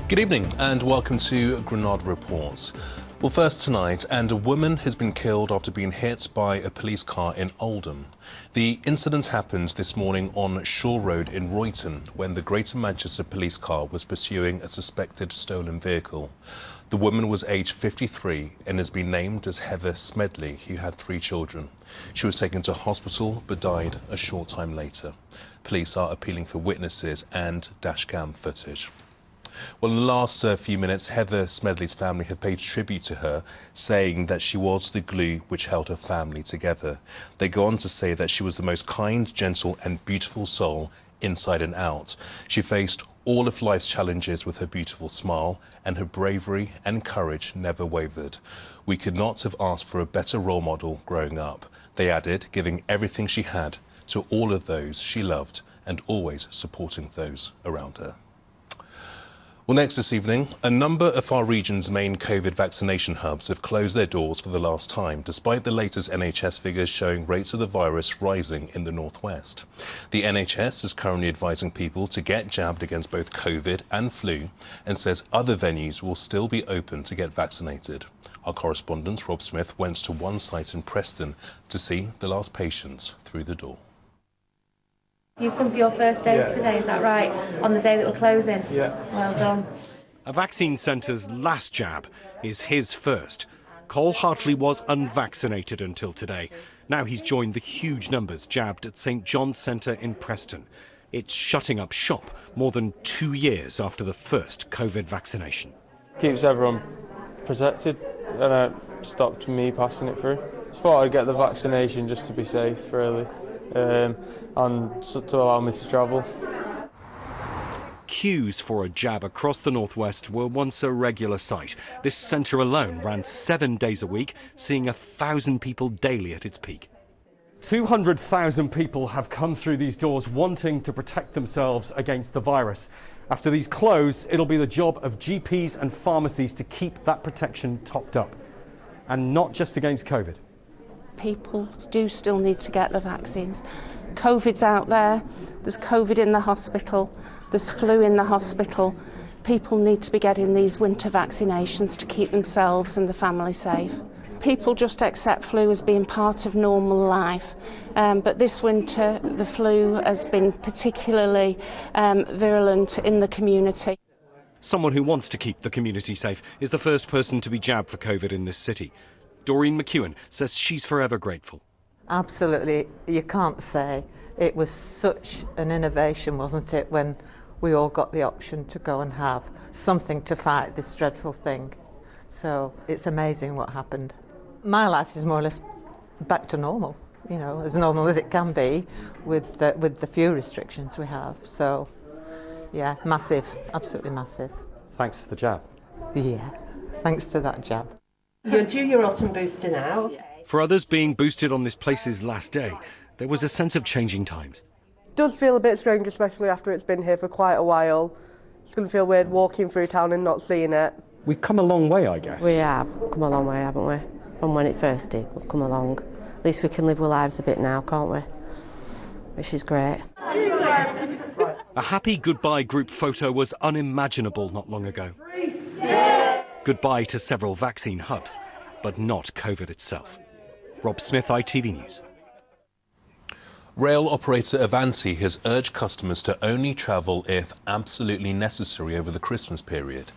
Good evening and welcome to Granada Reports. Well, first tonight, and a woman has been killed after being hit by a police car in Oldham. The incident happened this morning on Shaw Road in Royton when the Greater Manchester police car was pursuing a suspected stolen vehicle. The woman was aged 53 and has been named as Heather Smedley, who had 3 children. She was taken to hospital but died a short time later. Police are appealing for witnesses and dashcam footage. Well, in the last few minutes, Heather Smedley's family have paid tribute to her, saying that she was the glue which held her family together. They go on to say that she was the most kind, gentle and beautiful soul inside and out. She faced all of life's challenges with her beautiful smile, and her bravery and courage never wavered. We could not have asked for a better role model growing up, they added, giving everything she had to all of those she loved and always supporting those around her. Well, next this evening, a number of our region's main COVID vaccination hubs have closed their doors for the last time, despite the latest NHS figures showing rates of the virus rising in the northwest. The NHS is currently advising people to get jabbed against both COVID and flu and says other venues will still be open to get vaccinated. Our correspondent, Rob Smith, went to one site in Preston to see the last patients through the door. You've come for your first dose today, is that right? On the day that we're closing? Yeah. Well done. A vaccine centre's last jab is his first. Cole Hartley was unvaccinated until today. Now he's joined the huge numbers jabbed at St John's Centre in Preston. It's shutting up shop more than 2 years after the first COVID vaccination. Keeps everyone protected and it stopped me passing it through. I thought I'd get the vaccination just to be safe, really. And to allow me to travel. Queues for a jab across the northwest were once a regular sight. This centre alone ran 7 days a week, seeing 1,000 people daily at its peak. 200,000 people have come through these doors wanting to protect themselves against the virus. After these close, it'll be the job of GPs and pharmacies to keep that protection topped up. And not just against COVID. People do still need to get the vaccines. COVID's out there, there's COVID in the hospital, there's flu in the hospital. People need to be getting these winter vaccinations to keep themselves and the family safe. People just accept flu as being part of normal life, but this winter the flu has been particularly virulent in the community. Someone who wants to keep the community safe is the first person to be jabbed for COVID in this city. Doreen McEwen says she's forever grateful. Absolutely, you can't say. It was such an innovation, wasn't it, when we all got the option to go and have something to fight this dreadful thing. So it's amazing what happened. My life is more or less back to normal, you know, as normal as it can be with the few restrictions we have. So, yeah, massive, absolutely massive. Thanks to the jab. Yeah, thanks to that jab. You're due your autumn booster now. For others being boosted on this place's last day, there was a sense of changing times. It does feel a bit strange, especially after it's been here for quite a while. It's going to feel weird walking through town and not seeing it. We've come a long way, I guess. We have come a long way, haven't we? From when it first did, we've come along. At least we can live our lives a bit now, can't we? Which is great. A happy goodbye group photo was unimaginable not long ago. Goodbye to several vaccine hubs, but not COVID itself. Rob Smith, ITV News. Rail operator Avanti has urged customers to only travel if absolutely necessary over the Christmas period.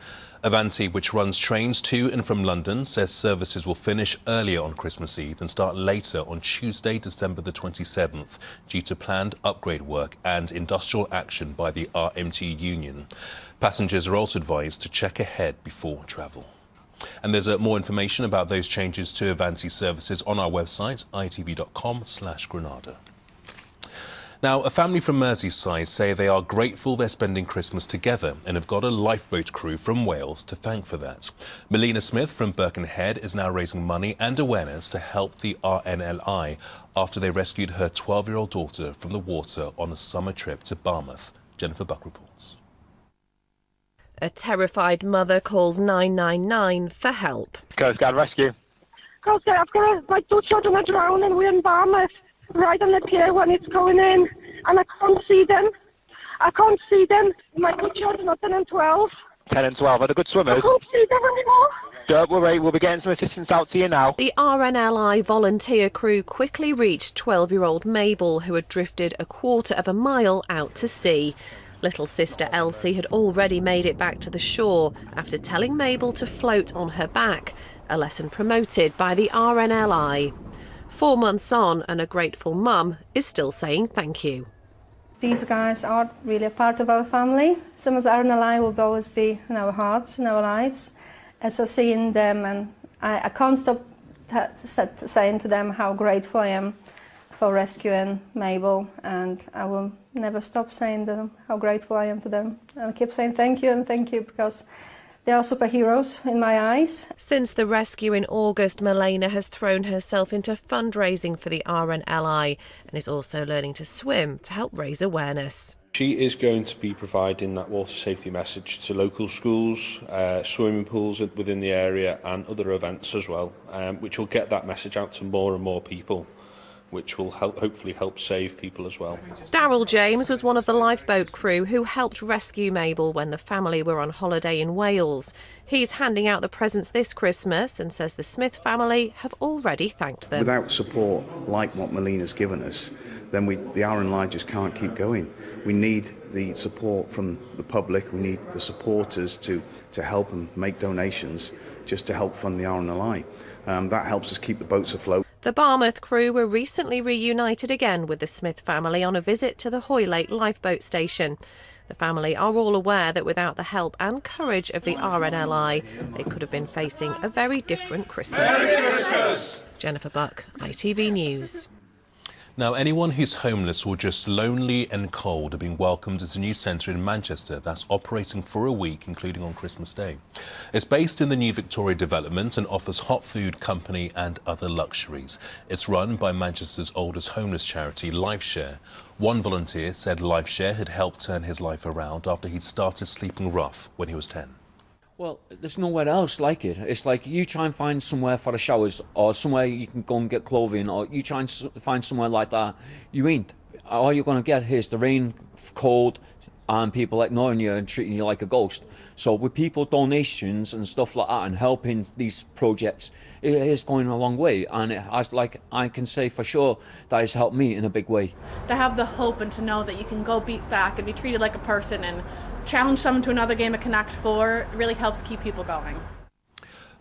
Avanti, which runs trains to and from London, says services will finish earlier on Christmas Eve and start later on Tuesday, December the 27th, due to planned upgrade work and industrial action by the RMT union. Passengers are also advised to check ahead before travel. And there's more information about those changes to Avanti services on our website, itv.com/Granada. Now, a family from Merseyside say they are grateful they're spending Christmas together and have got a lifeboat crew from Wales to thank for that. Melina Smith from Birkenhead is now raising money and awareness to help the RNLI after they rescued her 12-year-old daughter from the water on a summer trip to Barmouth. Jennifer Buck reports. A terrified mother calls 999 for help. Coast Guard rescue. Coast Guard, I've got my 2 children are drowning. We're in Barmouth, right on the pier when it's going in, and I can't see them. My 2 children are 10 and 12. 10 and 12 are the good swimmers. Don't worry, we'll be getting some assistance out to you now. The RNLI volunteer crew quickly reached 12-year-old Mabel, who had drifted a quarter of a mile out to sea. Little sister Elsie had already made it back to the shore after telling Mabel to float on her back, a lesson promoted by the RNLI. 4 months on, and a grateful mum is still saying thank you. These guys are really a part of our family. Some as RNLI will always be in our hearts, in our lives. And so seeing them, and I can't stop saying to them how grateful I am for rescuing Mabel, and I will never stop saying to them how grateful I am for them. And I keep saying thank you and thank you, because they are superheroes in my eyes. Since the rescue in August, Milena has thrown herself into fundraising for the RNLI and is also learning to swim to help raise awareness. She is going to be providing that water safety message to local schools, swimming pools within the area and other events as well, which will get that message out to more and more people, which will hopefully help save people as well. Daryl James was one of the lifeboat crew who helped rescue Mabel when the family were on holiday in Wales. He's handing out the presents this Christmas and says the Smith family have already thanked them. Without support like what Melena's given us, then the RNLI just can't keep going. We need the support from the public, we need the supporters to help and make donations just to help fund the RNLI. That helps us keep the boats afloat. The Barmouth crew were recently reunited again with the Smith family on a visit to the Hoylake lifeboat station. The family are all aware that without the help and courage of the RNLI, they could have been facing a very different Christmas. Merry Christmas! Jennifer Buck, ITV News. Now, anyone who's homeless or just lonely and cold are being welcomed at a new centre in Manchester that's operating for a week, including on Christmas Day. It's based in the new Victoria development and offers hot food, company and other luxuries. It's run by Manchester's oldest homeless charity, LifeShare. One volunteer said LifeShare had helped turn his life around after he'd started sleeping rough when he was 10. Well, there's nowhere else like it. It's like you try and find somewhere for the showers or somewhere you can go and get clothing, or you try and find somewhere like that. You ain't. All you're going to get is the rain, cold, and people ignoring you and treating you like a ghost. So with people donations and stuff like that and helping these projects, it is going a long way. And it has, like, I can say for sure that it's helped me in a big way. To have the hope and to know that you can go beat back and be treated like a person and challenge someone to another game of Connect 4 really helps keep people going.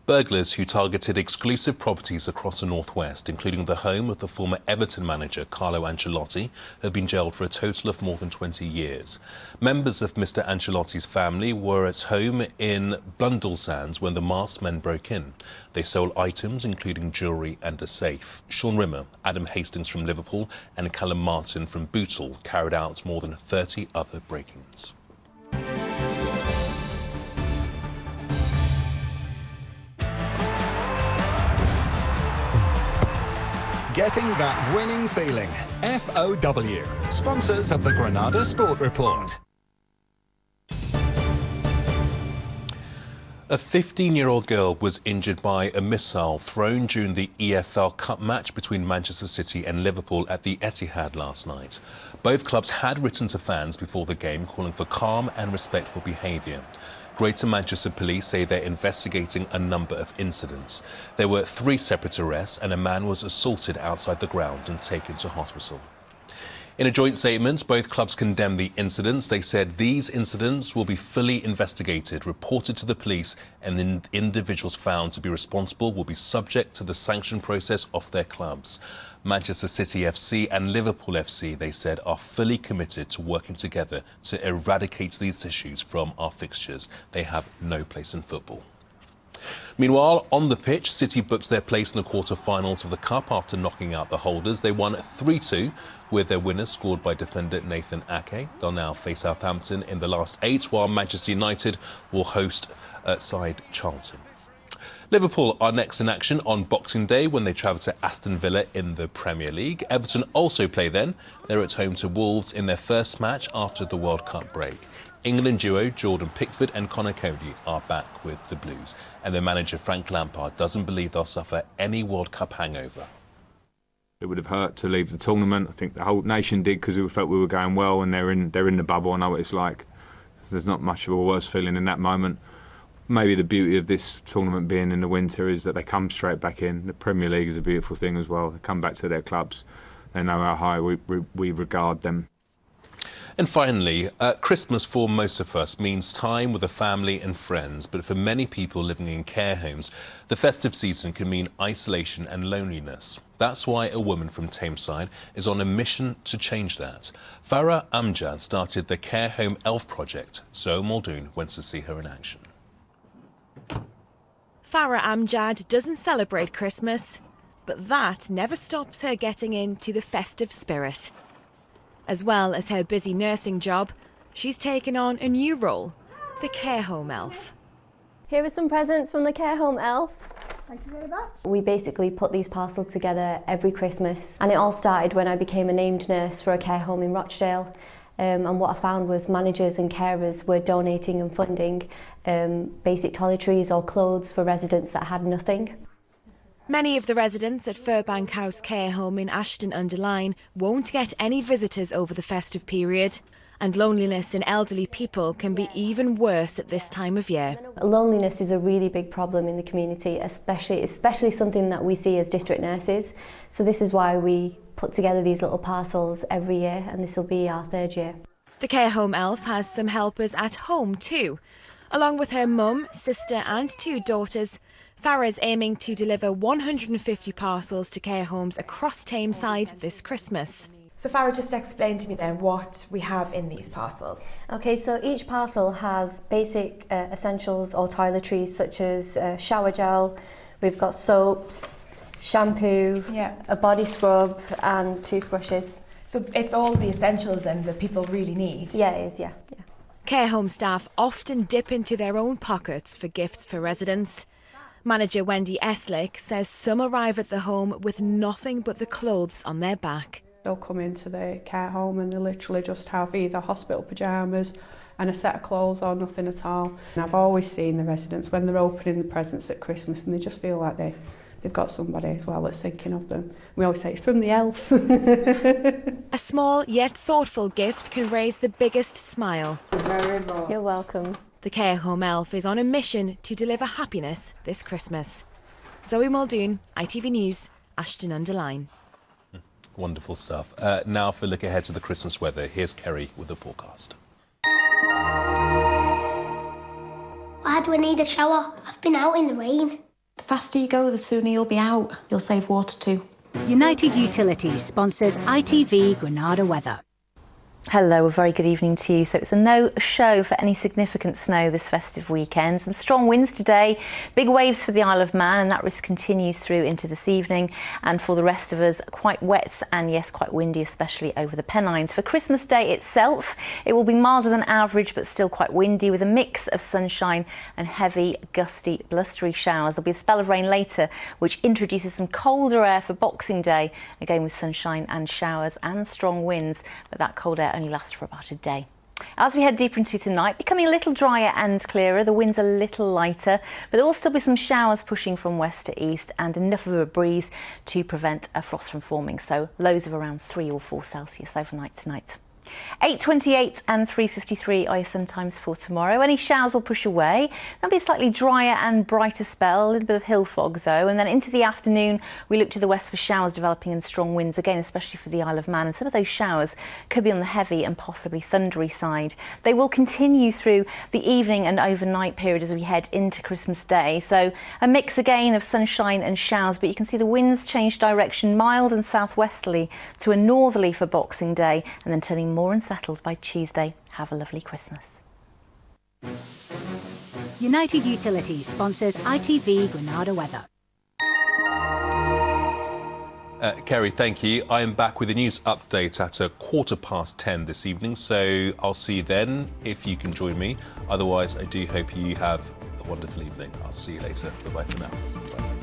Burglars who targeted exclusive properties across the northwest, including the home of the former Everton manager Carlo Ancelotti, have been jailed for a total of more than 20 years. Members of Mr Ancelotti's family were at home in Blundellsands when the masked men broke in. They stole items including jewellery and a safe. Sean Rimmer, Adam Hastings from Liverpool and Callum Martin from Bootle carried out more than 30 other break-ins. Getting that winning feeling. FOW, sponsors of the Granada Sport Report. A 15-year-old girl was injured by a missile thrown during the EFL Cup match between Manchester City and Liverpool at the Etihad last night. Both clubs had written to fans before the game calling for calm and respectful behaviour. Greater Manchester Police say they're investigating a number of incidents. There were 3 separate arrests and a man was assaulted outside the ground and taken to hospital. In a joint statement, both clubs condemned the incidents. They said these incidents will be fully investigated, reported to the police, and the individuals found to be responsible will be subject to the sanction process of their clubs. Manchester City FC and Liverpool FC, they said, are fully committed to working together to eradicate these issues from our fixtures. They have no place in football. Meanwhile, on the pitch, City booked their place in the quarter-finals of the Cup after knocking out the holders. They won 3-2, with their winners scored by defender Nathan Ake. They'll now face Southampton in the last 8, while Manchester United will host side Charlton. Liverpool are next in action on Boxing Day when they travel to Aston Villa in the Premier League. Everton also play then. They're at home to Wolves in their first match after the World Cup break. England duo Jordan Pickford and Conor Cody are back with the Blues, and their manager Frank Lampard doesn't believe they'll suffer any World Cup hangover. It would have hurt to leave the tournament. I think the whole nation did because we felt we were going well, and they're in the bubble. I know what it's like. There's not much of a worse feeling in that moment. Maybe the beauty of this tournament being in the winter is that they come straight back in. The Premier League is a beautiful thing as well. They come back to their clubs. They know how high we regard them. And finally, Christmas for most of us means time with the family and friends, but for many people living in care homes, the festive season can mean isolation and loneliness. That's why a woman from Tameside is on a mission to change that. Farah Amjad started the Care Home Elf project. Zoe Muldoon went to see her in action. Farah Amjad doesn't celebrate Christmas, but that never stops her getting into the festive spirit. As well as her busy nursing job, she's taken on a new role, the Care Home Elf. Here are some presents from the Care Home Elf. Thank you very much. We basically put these parcels together every Christmas, and it all started when I became a named nurse for a care home in Rochdale. And what I found was managers and carers were donating and funding basic toiletries or clothes for residents that had nothing. Many of the residents at Furbank House Care Home in Ashton-under-Lyne won't get any visitors over the festive period. And loneliness in elderly people can be even worse at this time of year. Loneliness is a really big problem in the community, especially something that we see as district nurses. So this is why we put together these little parcels every year, and this will be our 3rd year. The Care Home Elf has some helpers at home too. Along with her mum, sister and 2 daughters, Farah's aiming to deliver 150 parcels to care homes across Tameside this Christmas. So Farah, just explain to me then what we have in these parcels. Okay, so each parcel has basic essentials or toiletries such as shower gel, we've got soaps, shampoo, a body scrub and toothbrushes. So it's all the essentials then that people really need? Yeah, it is, yeah. Care home staff often dip into their own pockets for gifts for residents. Manager Wendy Eslick says some arrive at the home with nothing but the clothes on their back. They'll come into the care home and they literally just have either hospital pyjamas and a set of clothes or nothing at all. And I've always seen the residents when they're opening the presents at Christmas and they just feel like they've got somebody as well that's thinking of them. We always say it's from the elf. A small yet thoughtful gift can raise the biggest smile. You're welcome. The Care Home Elf is on a mission to deliver happiness this Christmas. Zoe Muldoon, ITV News, Ashton-under-Lyne. Wonderful stuff. Now for a look ahead to the Christmas weather. Here's Kerry with the forecast. Why do I need a shower? I've been out in the rain. The faster you go, the sooner you'll be out. You'll save water too. United Utilities sponsors ITV Granada weather. Hello, a very good evening to you. So it's a no show for any significant snow this festive weekend. Some strong winds today, big waves for the Isle of Man, and that risk continues through into this evening. And for the rest of us, quite wet and yes, quite windy, especially over the Pennines. For Christmas Day itself, it will be milder than average, but still quite windy with a mix of sunshine and heavy, gusty, blustery showers. There'll be a spell of rain later, which introduces some colder air for Boxing Day, again with sunshine and showers and strong winds, but that cold air only lasts for about a day. As we head deeper into tonight, becoming a little drier and clearer, the winds a little lighter, but there will still be some showers pushing from west to east and enough of a breeze to prevent a frost from forming, so lows of around 3 or 4 Celsius overnight tonight. 8:28 and 3:53 are your sun times for tomorrow. Any showers will push away. There'll be a slightly drier and brighter spell, a little bit of hill fog though, and then into the afternoon we look to the west for showers developing and strong winds again, especially for the Isle of Man, and some of those showers could be on the heavy and possibly thundery side. They will continue through the evening and overnight period as we head into Christmas Day, so a mix again of sunshine and showers, but you can see the winds change direction, mild and southwesterly to a northerly for Boxing Day, and then turning more unsettled by Tuesday. Have a lovely Christmas. United Utilities sponsors ITV Granada weather. Kerry, thank you. I am back with a news update at 10:15 this evening, so I'll see you then if you can join me. Otherwise, I do hope you have a wonderful evening. I'll see you later. Bye-bye for now. Bye.